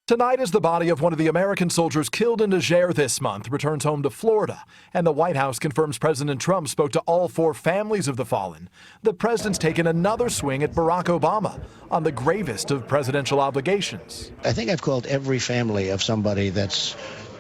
Tonight, as the body of one of the American soldiers killed in Niger this month returns home to Florida, and the White House confirms President Trump spoke to all 4 families of the fallen, the president's taken another swing at Barack Obama on the gravest of presidential obligations. I think I've called every family of somebody that's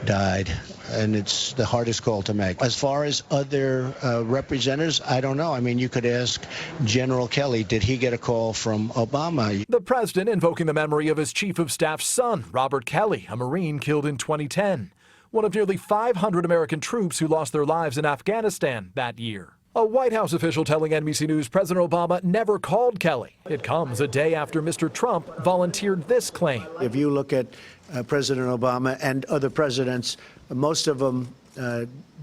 died, and it's the hardest call to make. As far as other representatives, I don't know. I mean, you could ask General Kelly, did he get a call from Obama? The president invoking the memory of his chief of staff's son, Robert Kelly, a Marine killed in 2010, one of nearly 500 American troops who lost their lives in Afghanistan that year. A White House official telling NBC News President Obama never called Kelly. It comes a day after Mr. Trump volunteered this claim. If you look at President Obama and other presidents, most of them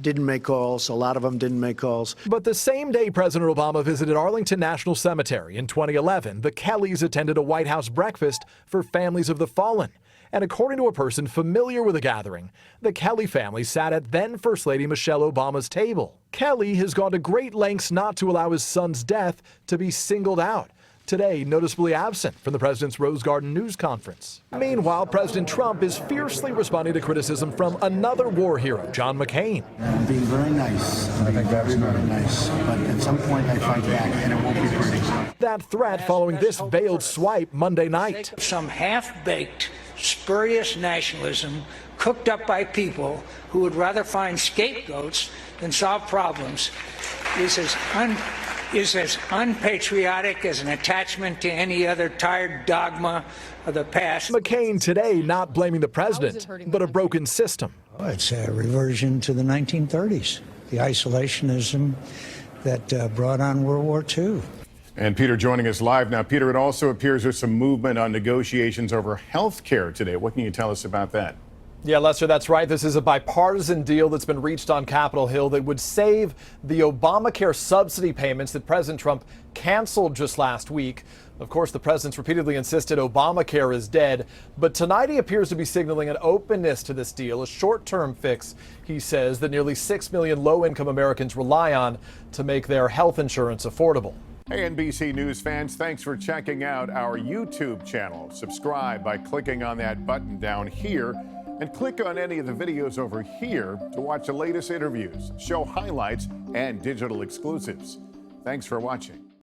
didn't make calls. A lot of them didn't make calls. But the same day President Obama visited Arlington National Cemetery in 2011, the Kellys attended a White House breakfast for families of the fallen. And according to a person familiar with the gathering, the Kelly family sat at then First Lady Michelle Obama's table. Kelly has gone to great lengths not to allow his son's death to be singled out. Today, noticeably absent from the president's Rose Garden news conference. Meanwhile, President Trump is fiercely responding to criticism from another war hero, John McCain. I'm being very nice. I think that's very nice. But at some point, I fight back, and it won't be pretty. That threat following this veiled swipe Monday night. Some half-baked, spurious nationalism cooked up by people who would rather find scapegoats than solve problems is as unpatriotic as an attachment to any other tired dogma of the past. McCain today not blaming the president, but a broken system. It's a reversion to the 1930s, the isolationism that brought on World War II. And Peter joining us live now. Peter, it also appears there's some movement on negotiations over health care today. What can you tell us about that? Yeah, Lester, that's right. This is a bipartisan deal that's been reached on Capitol Hill that would save the Obamacare subsidy payments that President Trump canceled just last week. Of course, the president's repeatedly insisted Obamacare is dead, but tonight he appears to be signaling an openness to this deal, a short-term fix, he says, that nearly 6 million low-income Americans rely on to make their health insurance affordable. Hey, NBC News fans, thanks for checking out our YouTube channel. Subscribe by clicking on that button down here, and click on any of the videos over here to watch the latest interviews, show highlights, and digital exclusives. Thanks for watching.